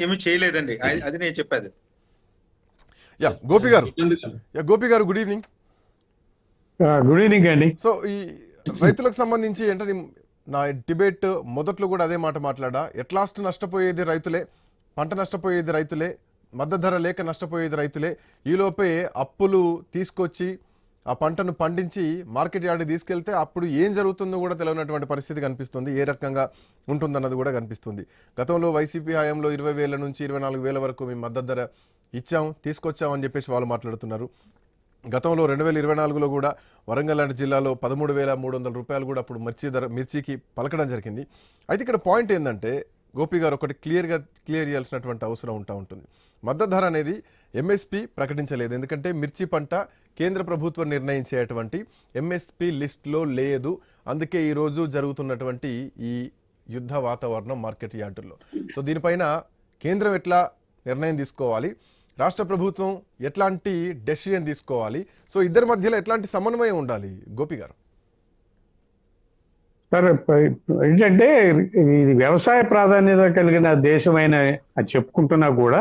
ఏమి చేయలేదండి. అది నేను చెప్పేది. గోపి గారు గుడ్ ఈవినింగ్. గుడ్ ఈవినింగ్ అండి. సో ఈ రైతులకు సంబంధించి ఏంటంటే నా డిబేట్ మొదట్లో కూడా అదే మాట మాట్లాడా. ఎట్లాస్ట్ నష్టపోయేది రైతులే, పంట నష్టపోయేది రైతులే, మద్దతు ధర లేక నష్టపోయేది రైతులే. ఈలోపే అప్పులు తీసుకొచ్చి ఆ పంటను పండించి మార్కెట్ యార్డ్కి తీసుకెళ్తే అప్పుడు ఏం జరుగుతుందో కూడా తెలియనటువంటి పరిస్థితి కనిపిస్తుంది. ఏ రకంగా ఉంటుందన్నది కూడా కనిపిస్తుంది. గతంలో వైసీపీ హయాంలో 20,000 నుంచి 24,000 వరకు మేము మద్దతు ధర ఇచ్చాం, తీసుకొచ్చామని చెప్పేసి వాళ్ళు మాట్లాడుతున్నారు. గతంలో 2024లో కూడా వరంగల్ లాంటి జిల్లాలో 13,300 రూపాయలు కూడా అప్పుడు మిర్చికి పలకడం జరిగింది. అయితే ఇక్కడ పాయింట్ ఏంటంటే గోపి గారు ఒకటి క్లియర్ చేయాల్సినటువంటి అవసరం ఉంటుంది. మద్దతు ధర అనేది ఎంఎస్పి ప్రకటించలేదు. ఎందుకంటే మిర్చి పంట కేంద్ర ప్రభుత్వం నిర్ణయించేటువంటి ఎంఎస్పి లిస్టులో లేదు. అందుకే ఈరోజు జరుగుతున్నటువంటి ఈ యుద్ధ వాతావరణం మార్కెట్ యార్డుల్లో. సో దీనిపైన కేంద్రం ఎట్లా నిర్ణయం తీసుకోవాలి, రాష్ట్ర ప్రభుత్వం ఎట్లాంటి డెసిషన్ తీసుకోవాలి, సో ఇద్దరి మధ్యలో ఎట్లాంటి సమన్వయం ఉండాలి గోపి గారు? సార్, ఏంటంటే ఇది వ్యవసాయ ప్రాధాన్యత కలిగిన దేశమైన అది చెప్పుకుంటున్నా కూడా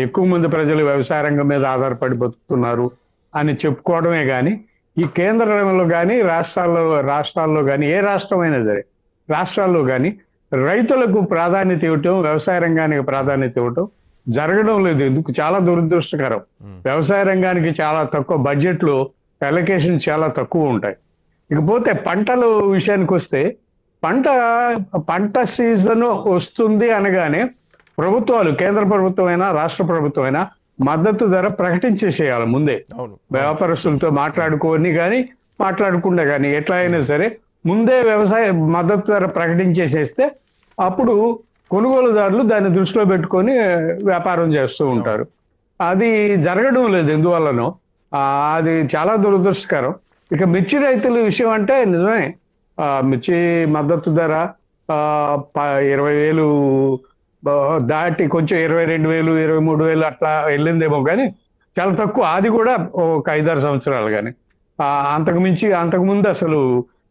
ఎక్కువ మంది ప్రజలు వ్యవసాయ రంగం మీద ఆధారపడి బతుకుతున్నారు అని చెప్పుకోవడమే కానీ, ఈ కేంద్రంలో కానీ రాష్ట్రాల్లో కానీ, ఏ రాష్ట్రమైనా సరే రాష్ట్రాల్లో కానీ రైతులకు ప్రాధాన్యత ఇవ్వటం, వ్యవసాయ రంగానికి ప్రాధాన్యత ఇవ్వటం జరగడం లేదు. ఎందుకు? చాలా దురదృష్టకరం. వ్యవసాయ రంగానికి చాలా తక్కువ బడ్జెట్లు, అలొకేషన్ చాలా తక్కువ ఉంటాయి. ఇకపోతే పంటల విషయానికి వస్తే పంట సీజన్ వస్తుంది అనగానే ప్రభుత్వాలు, కేంద్ర ప్రభుత్వం అయినా రాష్ట్ర ప్రభుత్వం అయినా మద్దతు ధర ప్రకటించేసేయాలి ముందే. వ్యాపారస్తులతో మాట్లాడకుండా కానీ ఎట్లా అయినా సరే ముందే వ్యవసాయ మద్దతు ధర ప్రకటించేసేస్తే అప్పుడు కొనుగోలుదారులు దాన్ని దృష్టిలో పెట్టుకొని వ్యాపారం చేస్తూ ఉంటారు. అది జరగడం లేదు. ఎందువల్లనో అది చాలా దురదృష్టకరం. ఇక మిర్చి రైతుల విషయం అంటే నిజమే, మిర్చి మద్దతు ధర 20,000 దాటి కొంచెం 22,000, 23,000 అట్లా వెళ్ళిందేమో కానీ చాలా తక్కువ. అది కూడా ఒక 5-6 సంవత్సరాలు కానీ అంతకుముందు అసలు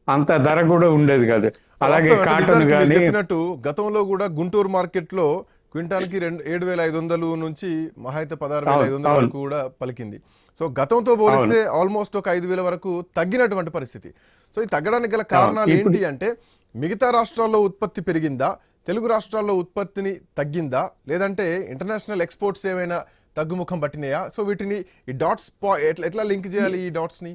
అంత ధర కూడా ఉండేది కాదు. అలాగే కాటన్ కానీ చెప్పినట్టు గతంలో కూడా గుంటూరు మార్కెట్ లో క్వింటాల్కి 7,500 నుంచి మహా అయితే 16,500 వరకు కూడా పలికింది. సో గతంతో పోలిస్తే ఆల్మోస్ట్ ఒక 5,000 వరకు తగ్గినటువంటి పరిస్థితి. సో ఈ తగ్గడానికి గల కారణాలు ఏంటి అంటే, మిగతా రాష్ట్రాల్లో ఉత్పత్తి పెరిగిందా, తెలుగు రాష్ట్రాల్లో ఉత్పత్తిని తగ్గిందా, లేదంటే ఇంటర్నేషనల్ ఎక్స్పోర్ట్స్ ఏమైనా తగ్గుముఖం పట్టినాయా? సో వీటిని ఈ డాట్స్ ఎట్లా లింక్ చేయాలి? ఈ డాట్స్ ని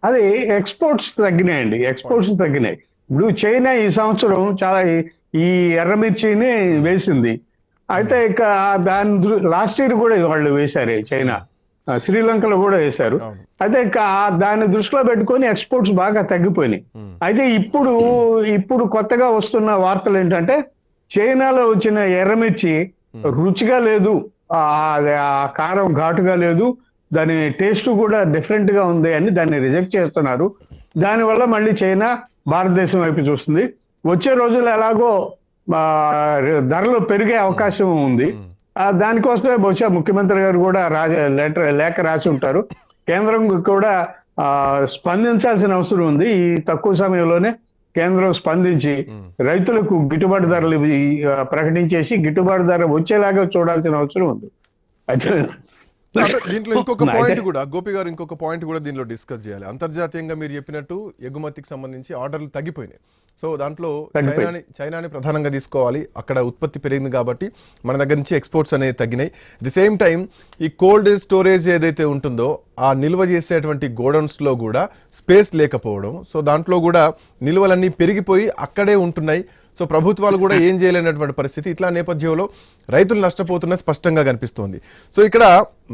అది ఎక్స్పోర్ట్స్ తగ్గినాయండి. ఎక్స్పోర్ట్స్ తగ్గినాయి. ఇప్పుడు చైనా ఈ సంవత్సరం చాలా ఈ ఎర్రమిర్చిని వేసింది. అయితే ఇక దాని లాస్ట్ ఇయర్ కూడా వాళ్ళు వేశారు. చైనా శ్రీలంకలో కూడా వేశారు. అయితే దాన్ని దృష్టిలో పెట్టుకొని ఎక్స్పోర్ట్స్ బాగా తగ్గిపోయినాయి. అయితే ఇప్పుడు కొత్తగా వస్తున్న వార్తలు ఏంటంటే, చైనాలో వచ్చిన ఎర్రమిర్చి రుచిగా లేదు, ఆ కారం ఘాటుగా లేదు, దాని టేస్ట్ కూడా డిఫరెంట్ గా ఉంది అని దాన్ని రిజెక్ట్ చేస్తున్నారు. దానివల్ల మళ్ళీ చైనా భారతదేశం వైపు చూస్తుంది. వచ్చే రోజుల్లో ఎలాగో ధరలు పెరిగే అవకాశం ఉంది. దానికోసమే బహుశా ముఖ్యమంత్రి గారు కూడా లేఖ రాసి ఉంటారు. కేంద్రం కూడా స్పందించాల్సిన అవసరం ఉంది. ఈ తక్కువ సమయంలోనే కేంద్రం స్పందించి రైతులకు గిట్టుబాటు ధరలు ప్రకటించేసి గిట్టుబాటు ధర వచ్చేలాగా చూడాల్సిన అవసరం ఉంది. అయితే దీంట్లో ఇంకొక పాయింట్ కూడా గోపి గారు దీనిలో డిస్కస్ చేయాలి. అంతర్జాతీయంగా మీరు చెప్పినట్టు ఎగుమతికి సంబంధించి ఆర్డర్లు తగ్గిపోయినాయి. సో దాంట్లో చైనాని ప్రధానంగా తీసుకోవాలి. అక్కడ ఉత్పత్తి పెరిగింది కాబట్టి మన దగ్గర నుంచి ఎక్స్పోర్ట్స్ అనేవి తగ్గినాయి. ది సేమ్ టైం ఈ కోల్డ్ స్టోరేజ్ ఏదైతే ఉంటుందో ఆ నిల్వ చేసేటువంటి గోడౌన్స్లో కూడా స్పేస్ లేకపోవడం, సో దాంట్లో కూడా నిల్వలన్నీ పెరిగిపోయి అక్కడే ఉంటున్నాయి. సో ప్రభుత్వాలు కూడా ఏం చేయలేనటువంటి పరిస్థితి. ఇట్లా నేపథ్యంలో రైతులు నష్టపోతున్న స్పష్టంగా కనిపిస్తోంది. సో ఇక్కడ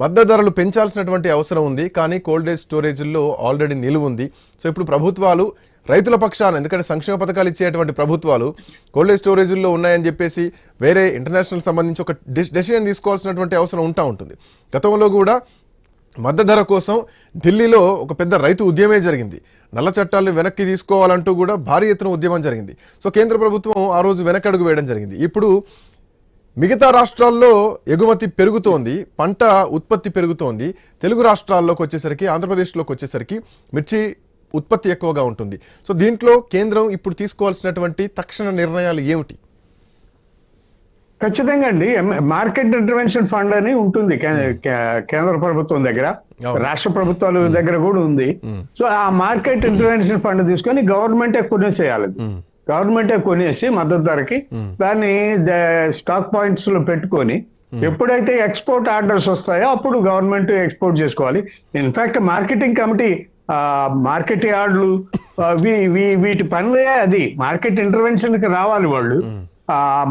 మద్దతు ధరలు పెంచాల్సినటువంటి అవసరం ఉంది, కానీ కోల్డ్ స్టోరేజ్లో ఆల్రెడీ నిలువ ఉంది. సో ఇప్పుడు ప్రభుత్వాలు రైతుల పక్షాన, ఎందుకంటే సంక్షేమ పథకాలు ఇచ్చేటువంటి ప్రభుత్వాలు కోల్డ్ స్టోరేజ్లో ఉన్నాయని చెప్పేసి వేరే ఇంటర్నేషనల్ సంబంధించి ఒక డెసిషన్ తీసుకోవాల్సినటువంటి అవసరం ఉంటుంది. గతంలో కూడా మద్దతు ధర కోసం ఢిల్లీలో ఒక పెద్ద రైతు ఉద్యమే జరిగింది. నల్ల చట్టాలను వెనక్కి తీసుకోవాలంటూ కూడా భారీ ఎత్తున ఉద్యమం జరిగింది. సో కేంద్ర ప్రభుత్వం ఆ రోజు వెనకడుగు వేయడం జరిగింది. ఇప్పుడు మిగతా రాష్ట్రాల్లో ఎగుమతి పెరుగుతోంది, పంట ఉత్పత్తి పెరుగుతోంది. తెలుగు రాష్ట్రాల్లోకి వచ్చేసరికి, ఆంధ్రప్రదేశ్లోకి వచ్చేసరికి మిర్చి ఉత్పత్తి ఎక్కువగా ఉంటుంది. సో దీంట్లో కేంద్రం ఇప్పుడు తీసుకోవాల్సినటువంటి తక్షణ నిర్ణయాలు ఏమిటి? ఖచ్చితంగా అండి. మార్కెట్ ఇంటర్వెన్షన్ ఫండ్ అని ఉంటుంది కేంద్ర ప్రభుత్వం దగ్గర, అవును. రాష్ట్ర ప్రభుత్వాల దగ్గర కూడా ఉంది. సో ఆ మార్కెట్ ఇంటర్వెన్షన్ ఫండ్ తీసుకొని గవర్నమెంటే కొనేసేయాలి. గవర్నమెంటే కొనేసి మద్దతు ధరకి దాన్ని స్టాక్ పాయింట్స్ లో పెట్టుకొని ఎప్పుడైతే ఎక్స్పోర్ట్ ఆర్డర్స్ వస్తాయో అప్పుడు గవర్నమెంట్ ఎక్స్పోర్ట్ చేసుకోవాలి. ఇన్ఫాక్ట్ మార్కెటింగ్ కమిటీ, మార్కెట్ యార్డులు, వీటి పనులే అది. మార్కెట్ ఇంటర్వెన్షన్ కి రావాలి వాళ్ళు.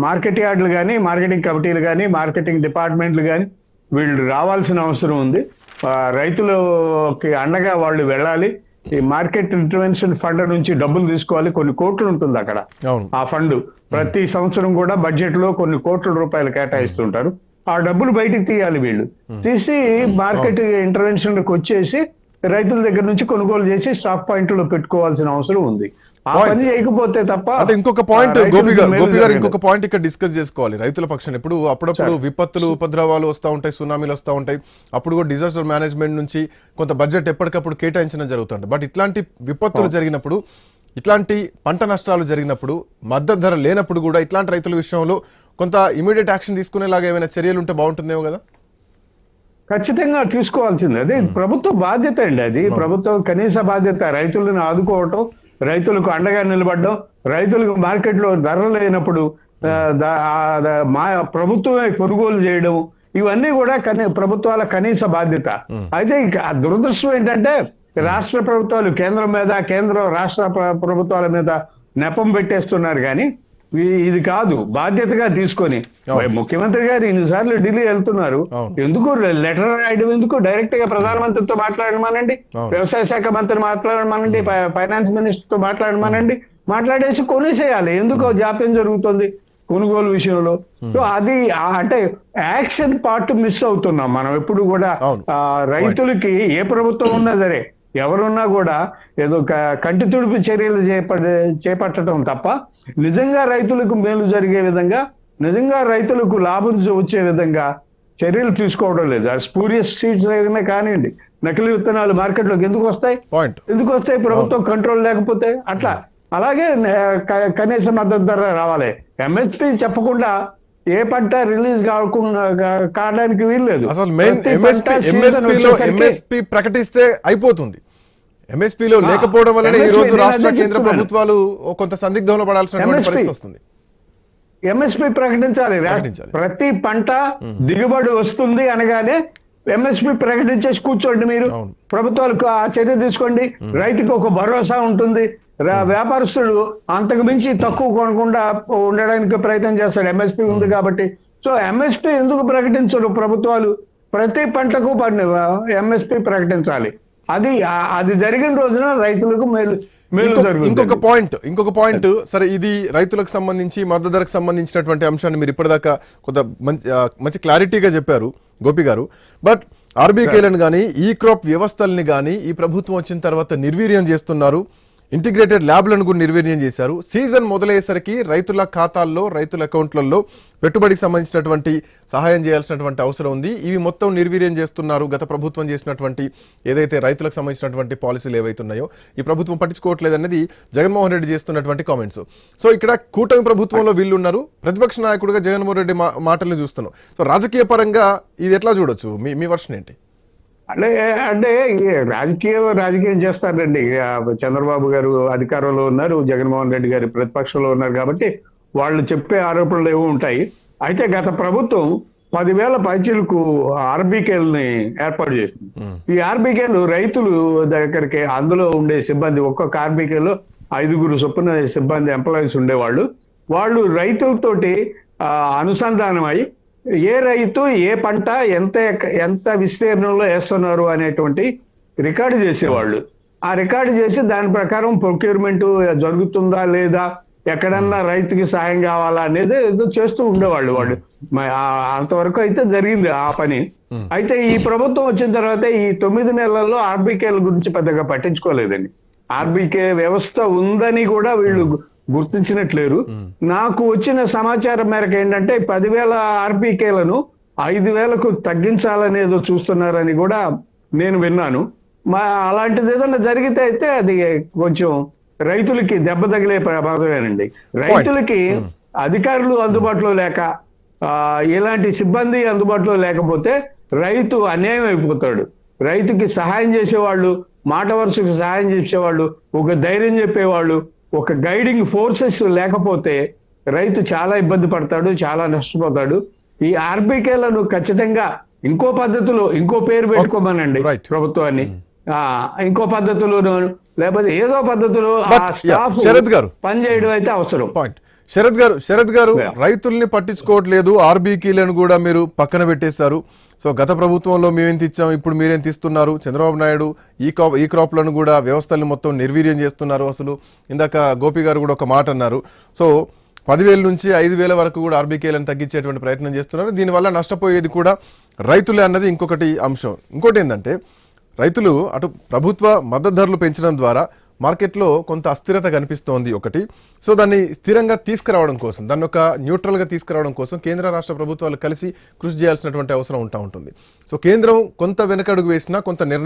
మార్కెట్ యార్డులు కానీ, మార్కెటింగ్ కమిటీలు కానీ, మార్కెటింగ్ డిపార్ట్మెంట్లు కానీ వీళ్ళు రావాల్సిన అవసరం ఉంది. రైతులకి అండగా వాళ్ళు వెళ్ళాలి. ఈ మార్కెట్ ఇంటర్వెన్షన్ ఫండ్ నుంచి డబ్బులు తీసుకోవాలి. కొన్ని కోట్లు ఉంటుంది అక్కడ ఆ ఫండ్. ప్రతి సంవత్సరం కూడా బడ్జెట్ లో కొన్ని కోట్ల రూపాయలు కేటాయిస్తుంటారు. ఆ డబ్బులు బయటికి తీయాలి వీళ్ళు. తీసి మార్కెట్ ఇంటర్వెన్షన్ వచ్చేసి రైతుల దగ్గర నుంచి కొనుగోలు చేసి స్టాక్ పాయింట్లో పెట్టుకోవాల్సిన అవసరం ఉంది. ఆ పని చేయకపోతే తప్ప. అంటే ఇంకొక పాయింట్ గోపి గారు ఇంకొక పాయింట్ ఇక్కడ డిస్కస్ చేసుకోవాలి. రైతుల పక్షాన ఇప్పుడు అప్పుడప్పుడు విపత్తులు, ఉపద్రవాలు వస్తూ ఉంటాయి, సునామీలు వస్తూ ఉంటాయి. అప్పుడు కూడా డిజాస్టర్ మేనేజ్మెంట్ నుంచి కొంత బడ్జెట్ ఎప్పటికప్పుడు కేటాయించడం జరుగుతుంది. బట్ ఇట్లాంటి విపత్తులు జరిగినప్పుడు, ఇట్లాంటి పంట నష్టాలు జరిగినప్పుడు, మద్దతు ధర లేనప్పుడు కూడా ఇట్లాంటి రైతుల విషయంలో కొంత ఇమీడియట్ యాక్షన్ తీసుకునేలాగా ఏమైనా చర్యలు ఉంటే బాగుంటుందేమో కదా? ఖచ్చితంగా తీసుకోవాల్సింది. అదే ప్రభుత్వ బాధ్యత అండి. అది ప్రభుత్వం కనీస బాధ్యత. రైతులను ఆదుకోవటం, రైతులకు అండగా నిలబడడం, రైతులకు మార్కెట్లో ధరలు లేనప్పుడు ప్రభుత్వమే కొనుగోలు చేయడం, ఇవన్నీ కూడా ప్రభుత్వాల కనీస బాధ్యత. అయితే దురదృష్టం ఏంటంటే రాష్ట్ర ప్రభుత్వాలు కేంద్రం మీద, రాష్ట్ర ప్రభుత్వాల మీద నెపం పెట్టేస్తున్నారు. కానీ ఇది కాదు, బాధ్యతగా తీసుకొని. ముఖ్యమంత్రి గారు ఇన్నిసార్లు ఢిల్లీ వెళ్తున్నారు, ఎందుకు లెటర్ రాయడం ఎందుకు? డైరెక్ట్ గా ప్రధానమంత్రితో మాట్లాడమనండి, వ్యవసాయ శాఖ మంత్రి మాట్లాడమనండి, ఫైనాన్స్ మినిస్టర్ తో మాట్లాడమనండి, మాట్లాడేసి కొనేసేయాలి. ఎందుకు జాప్యం జరుగుతుంది కొనుగోలు విషయంలో? సో అది అంటే యాక్షన్ పార్ట్ మిస్ అవుతున్నాం మనం ఎప్పుడు కూడా. రైతులకి ఏ ప్రభుత్వం ఉన్నా సరే, ఎవరున్నా కూడా ఏదో కంటి తుడుపు చర్యలు చేపట్టడం తప్ప నిజంగా రైతులకు మేలు జరిగే విధంగా, నిజంగా రైతులకు లాభం వచ్చే విధంగా చర్యలు తీసుకోవడం లేదు. ఆ స్పూరియస్ సీడ్స్ అయినా కానివ్వండి, నకిలీ విత్తనాలు మార్కెట్లోకి ఎందుకు వస్తాయి? ప్రభుత్వం కంట్రోల్ లేకపోతే అట్లా. అలాగే కనీస మద్దతు ధర రావాలి. ఎంఎస్పీ చెప్పకుండా ఏ పంట రిలీజ్ కావడానికి వీల్లేదు. అసలు ఎంఎస్పీ ప్రకటిస్తే అయిపోతుంది. ఎంఎస్పీలో లేకపోవడం వల్ల ఈ రోజు రాష్ట్ర కేంద్ర ప్రభుత్వాలు కొంత సందిగ్ధంలో పడాల్సినటువంటి పరిస్థితి వస్తుంది. ఎంఎస్పీ ప్రకటించాలి. ప్రతి పంట దిగుబడి వస్తుంది అనగానే ఎంఎస్పీ ప్రకటించేసి కూర్చోండి. మీరు ప్రభుత్వాలకు ఆ చర్య తీసుకోండి. రైతుకి ఒక భరోసా ఉంటుంది. వ్యాపారస్తుడు అంతకు మించి తక్కువ కొనకుండా ఉండడానికి ప్రయత్నం చేస్తాడు, ఎంఎస్పీ ఉంది కాబట్టి. సో ఎంఎస్పీ ఎందుకు ప్రకటించరు ప్రభుత్వాలు? ప్రతి పంటకు ఎంఎస్పీ ప్రకటించాలి. అది జరిగిన రోజున రైతులకు మేలు జరుగుతుంది. ఇంకొక పాయింట్ సరే, ఇది రైతులకు సంబంధించి మద్దతు ధరకు సంబంధించినటువంటి అంశాన్ని మీరు ఇప్పటిదాకా కొంత మంచి క్లారిటీగా చెప్పారు గోపి గారు. బట్ ఆర్బీకేలను కానీ, ఈ క్రాప్ వ్యవస్థల్ని కానీ ఈ ప్రభుత్వం వచ్చిన తర్వాత నిర్వీర్యం చేస్తున్నారు. ఇంటిగ్రేటెడ్ ల్యాబ్లను కూడా నిర్వీర్యం చేశారు. సీజన్ మొదలయ్యేసరికి రైతుల ఖాతాల్లో, రైతుల అకౌంట్లలో పెట్టుబడికి సంబంధించినటువంటి సహాయం చేయాల్సినటువంటి అవసరం ఉంది. ఇవి మొత్తం నిర్వీర్యం చేస్తున్నారు. గత ప్రభుత్వం చేసినటువంటి ఏదైతే రైతులకు సంబంధించినటువంటి పాలసీలు ఏవైతున్నాయో ఈ ప్రభుత్వం పట్టించుకోవట్లేదు అనేది జగన్మోహన్ రెడ్డి చేస్తున్నటువంటి కామెంట్స్. సో ఇక్కడ కూటమి ప్రభుత్వంలో వీళ్ళు ఉన్నారు, ప్రతిపక్ష నాయకుడిగా జగన్మోహన్ రెడ్డి మాటలను చూస్తున్నాం. సో రాజకీయ పరంగా ఇది ఎట్లా చూడొచ్చు? మీ వర్షన్ ఏంటి? అంటే రాజకీయం చేస్తారండి. చంద్రబాబు గారు అధికారంలో ఉన్నారు, జగన్మోహన్ రెడ్డి గారు ప్రతిపక్షంలో ఉన్నారు కాబట్టి వాళ్ళు చెప్పే ఆరోపణలు ఏవో ఉంటాయి. అయితే గత ప్రభుత్వం 10,000 పైచీలకు ఆర్బీకేల్ని ఏర్పాటు చేసింది. ఈ ఆర్బీకేలు రైతులు దగ్గరికి, అందులో ఉండే సిబ్బంది, ఒక్కొక్క ఆర్బీకేలో 5 చొప్పున సిబ్బంది ఎంప్లాయీస్ ఉండేవాళ్ళు. వాళ్ళు రైతులతోటి అనుసంధానం అయి ఏ రైతు ఏ పంట ఎంత విస్తీర్ణంలో వేస్తున్నారు అనేటువంటి రికార్డు చేసేవాళ్ళు. ఆ రికార్డు చేసి దాని ప్రకారం ప్రొక్యూర్మెంట్ జరుగుతుందా లేదా, ఎక్కడన్నా రైతుకి సాయం కావాలా అనేది ఏదో చేస్తూ ఉండేవాళ్ళు వాళ్ళు. అంతవరకు అయితే జరిగింది ఆ పని. అయితే ఈ ప్రభుత్వం వచ్చిన తర్వాత ఈ 9 నెలల్లో ఆర్బీకేల గురించి పెద్దగా పట్టించుకోలేదండి. ఆర్బీకే వ్యవస్థ ఉందని కూడా వీళ్ళు గుర్తించినట్లేరు. నాకు వచ్చిన సమాచారం మేరకు ఏంటంటే 10,000 ఆర్బీకేలను 5,000కు తగ్గించాలనేదో చూస్తున్నారని కూడా నేను విన్నాను. అలాంటిది ఏదైనా జరిగితే అయితే అది కొంచెం రైతులకి దెబ్బ తగిలే ప్రమాదమేనండి. రైతులకి అధికారులు అందుబాటులో లేక, ఇలాంటి సిబ్బంది అందుబాటులో లేకపోతే రైతు అన్యాయం అయిపోతాడు. రైతుకి సహాయం చేసేవాళ్ళు, మాట వరుసకు సహాయం చేసేవాళ్ళు, ఒక ధైర్యం చెప్పేవాళ్ళు, ఒక గైడింగ్ ఫోర్సెస్ లేకపోతే రైతు చాలా ఇబ్బంది పడతాడు, చాలా నష్టపోతాడు. ఈ ఆర్బీకేలను ఖచ్చితంగా ఇంకో పద్ధతిలో, ఇంకో పేరు పెట్టుకోమనండి ప్రభుత్వాన్ని, ఇంకో పద్ధతిలో లేకపోతే ఏదో పద్ధతిలో శరత్ గారు పనిచేయడం అయితే అవసరం. పాయింట్. శరత్ గారు రైతుల్ని పట్టించుకోవట్లేదు, ఆర్బీకీలను కూడా మీరు పక్కన పెట్టేశారు. సో గత ప్రభుత్వంలో మేమేంత ఇచ్చాం, ఇప్పుడు మీరేంత ఇస్తున్నారు? చంద్రబాబు నాయుడు ఈ క్రాప్లను కూడా వ్యవస్థల్ని మొత్తం నిర్వీర్యం చేస్తున్నారు. అసలు ఇందాక గోపి గారు కూడా ఒక మాట అన్నారు. సో 10,000 నుంచి 5,000 వరకు కూడా ఆర్బీకేలను తగ్గించేటువంటి ప్రయత్నం చేస్తున్నారు. దీనివల్ల నష్టపోయేది కూడా రైతులే అన్నది ఇంకొకటి అంశం. ఇంకోటి ఏంటంటే రైతులు అటు ప్రభుత్వ మద్దతు ధరలు పెంచడం ద్వారా మార్కెట్లో కొంత అస్థిరత కనిపిస్తోంది ఒకటి. సో దాన్ని స్థిరంగా తీసుకురావడం కోసం, దాన్ని ఒక న్యూట్రల్గా తీసుకురావడం కోసం కేంద్ర రాష్ట్ర ప్రభుత్వాలు కలిసి కృషి చేయాల్సినటువంటి అవసరం ఉంటుంది. సో కేంద్రం కొంత వెనకడుగు వేసినా, కొంత నిర్ణయం